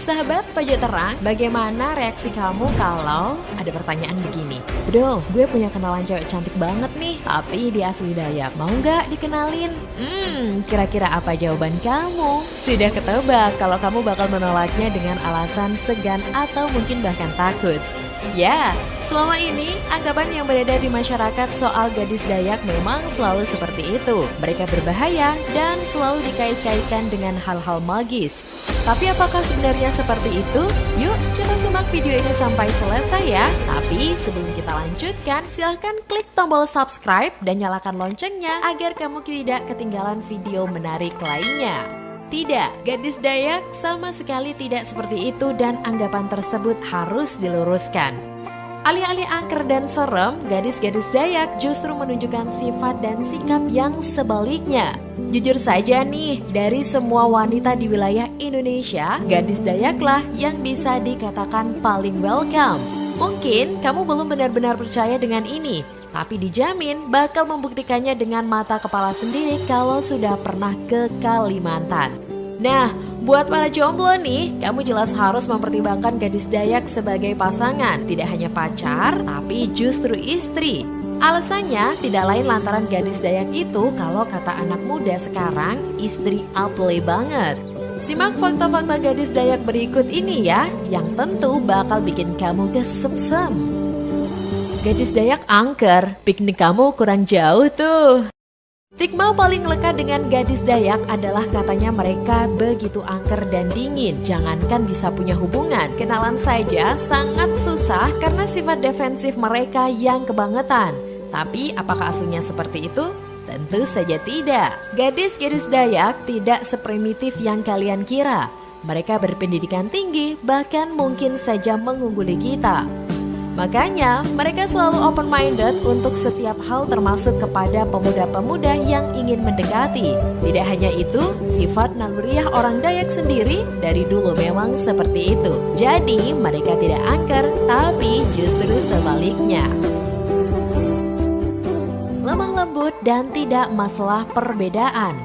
Sahabat Pojok Terang, bagaimana reaksi kamu kalau ada pertanyaan begini? Bro, gue punya kenalan cewek cantik banget nih, tapi dia asli Dayak. Mau nggak dikenalin? Kira-kira apa jawaban kamu? Sudah ketebak kalau kamu bakal menolaknya dengan alasan segan atau mungkin bahkan takut. Ya, selama ini anggapan yang beredar di masyarakat soal gadis Dayak memang selalu seperti itu. Mereka berbahaya dan selalu dikait-kaitkan dengan hal-hal magis. Tapi apakah sebenarnya seperti itu? Yuk kita simak video ini sampai selesai ya. Tapi sebelum kita lanjutkan, silahkan klik tombol subscribe dan nyalakan loncengnya agar kamu tidak ketinggalan video menarik lainnya. Tidak, gadis Dayak sama sekali tidak seperti itu dan anggapan tersebut harus diluruskan. Alih-alih angker dan serem, gadis-gadis Dayak justru menunjukkan sifat dan sikap yang sebaliknya. Jujur saja nih, dari semua wanita di wilayah Indonesia, gadis Dayaklah yang bisa dikatakan paling welcome. Mungkin kamu belum benar-benar percaya dengan ini, tapi dijamin bakal membuktikannya dengan mata kepala sendiri kalau sudah pernah ke Kalimantan. Nah, buat para jomblo nih, kamu jelas harus mempertimbangkan gadis Dayak sebagai pasangan, tidak hanya pacar, tapi justru istri. Alasannya tidak lain lantaran gadis Dayak itu kalau kata anak muda sekarang, istri aplay banget. Simak fakta-fakta gadis Dayak berikut ini ya, yang tentu bakal bikin kamu gesem-sem. Gadis Dayak angker, piknik kamu kurang jauh tuh. Stigma paling lekat dengan gadis Dayak adalah katanya mereka begitu angker dan dingin. Jangankan bisa punya hubungan, kenalan saja sangat susah karena sifat defensif mereka yang kebangetan. Tapi apakah aslinya seperti itu? Tentu saja tidak. Gadis-gadis Dayak tidak seprimitif yang kalian kira. Mereka berpendidikan tinggi, bahkan mungkin saja mengungguli kita. Makanya, mereka selalu open-minded untuk setiap hal termasuk kepada pemuda-pemuda yang ingin mendekati. Tidak hanya itu, sifat naluriah orang Dayak sendiri dari dulu memang seperti itu. Jadi, mereka tidak angker, tapi justru sebaliknya. Lemah lembut dan tidak masalah perbedaan.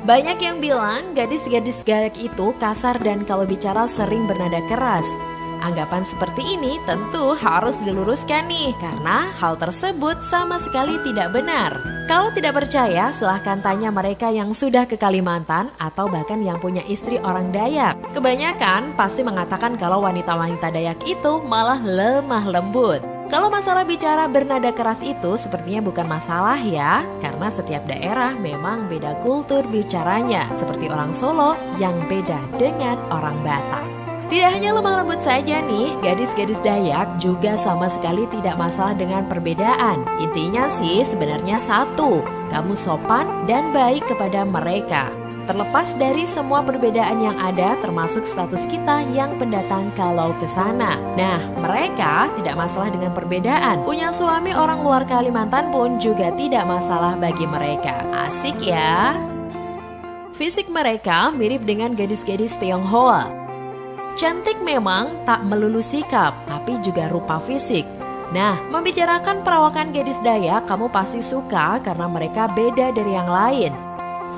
Banyak yang bilang gadis-gadis Dayak itu kasar dan kalau bicara sering bernada keras. Anggapan seperti ini tentu harus diluruskan nih, karena hal tersebut sama sekali tidak benar. Kalau tidak percaya, silahkan tanya mereka yang sudah ke Kalimantan atau bahkan yang punya istri orang Dayak. Kebanyakan pasti mengatakan kalau wanita-wanita Dayak itu malah lemah lembut. Kalau masalah bicara bernada keras itu sepertinya bukan masalah ya, karena setiap daerah memang beda kultur bicaranya, seperti orang Solo yang beda dengan orang Batak. Tidak hanya lemah lembut saja nih, gadis-gadis Dayak juga sama sekali tidak masalah dengan perbedaan. Intinya sih sebenarnya satu, kamu sopan dan baik kepada mereka. Terlepas dari semua perbedaan yang ada termasuk status kita yang pendatang kalau ke sana. Nah, mereka tidak masalah dengan perbedaan. Punya suami orang luar Kalimantan pun juga tidak masalah bagi mereka. Asik ya. Fisik mereka mirip dengan gadis-gadis Tionghoa. Cantik memang tak melulu sikap, tapi juga rupa fisik. Nah, membicarakan perawakan gadis Dayak, kamu pasti suka karena mereka beda dari yang lain.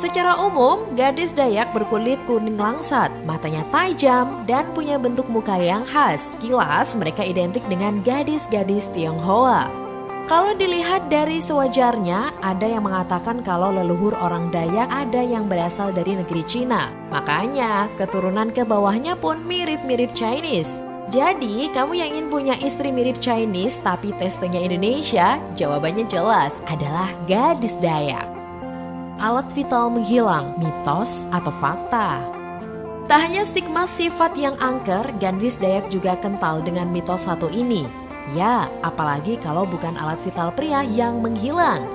Secara umum, gadis Dayak berkulit kuning langsat, matanya tajam, dan punya bentuk muka yang khas. Kilas, mereka identik dengan gadis-gadis Tionghoa. Kalau dilihat dari sewajarnya, ada yang mengatakan kalau leluhur orang Dayak ada yang berasal dari negeri Cina. Makanya, keturunan ke bawahnya pun mirip-mirip Chinese. Jadi, kamu yang ingin punya istri mirip Chinese tapi testenya Indonesia, jawabannya jelas adalah gadis Dayak. Alat vital menghilang, mitos atau fakta? Tak hanya stigma sifat yang angker, gadis Dayak juga kental dengan mitos satu ini. Ya, apalagi kalau bukan alat vital pria yang menghilang.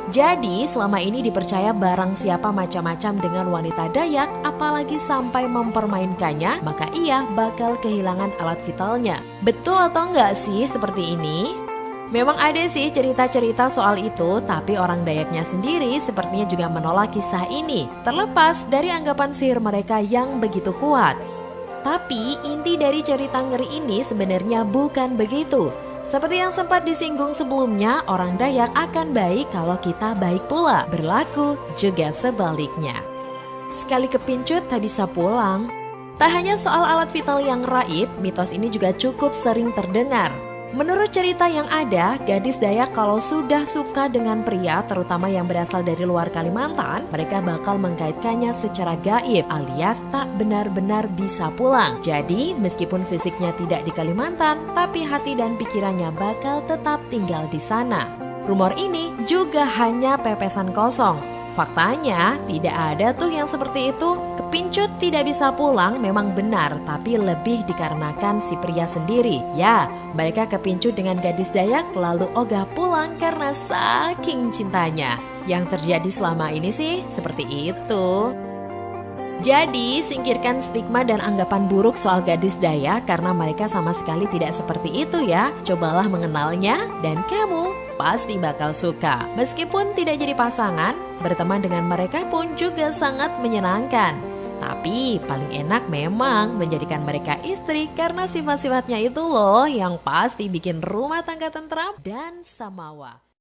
Jadi, selama ini dipercaya barang siapa macam-macam dengan wanita Dayak, apalagi sampai mempermainkannya, maka ia bakal kehilangan alat vitalnya. Betul atau enggak sih seperti ini? Memang ada sih cerita-cerita soal itu, tapi orang Dayaknya sendiri sepertinya juga menolak kisah ini, terlepas dari anggapan sihir mereka yang begitu kuat. Tapi inti dari cerita ngeri ini sebenarnya bukan begitu. Seperti yang sempat disinggung sebelumnya, orang Dayak akan baik kalau kita baik pula. Berlaku juga sebaliknya. Sekali kepincut tak bisa pulang. Tak hanya soal alat vital yang raib, mitos ini juga cukup sering terdengar. Menurut cerita yang ada, gadis Dayak kalau sudah suka dengan pria, terutama yang berasal dari luar Kalimantan, mereka bakal mengkaitkannya secara gaib alias tak benar-benar bisa pulang. Jadi, meskipun fisiknya tidak di Kalimantan, tapi hati dan pikirannya bakal tetap tinggal di sana. Rumor ini juga hanya pepesan kosong. Faktanya, tidak ada tuh yang seperti itu. Kepincut tidak bisa pulang memang benar, tapi lebih dikarenakan si pria sendiri. Ya, mereka kepincut dengan gadis Dayak lalu ogah pulang karena saking cintanya. Yang terjadi selama ini sih seperti itu. Jadi, singkirkan stigma dan anggapan buruk soal gadis Dayak karena mereka sama sekali tidak seperti itu ya. Cobalah mengenalnya dan kamu pasti bakal suka. Meskipun tidak jadi pasangan, berteman dengan mereka pun juga sangat menyenangkan. Tapi paling enak memang menjadikan mereka istri karena sifat-sifatnya itu loh yang pasti bikin rumah tangga tentram dan samawa.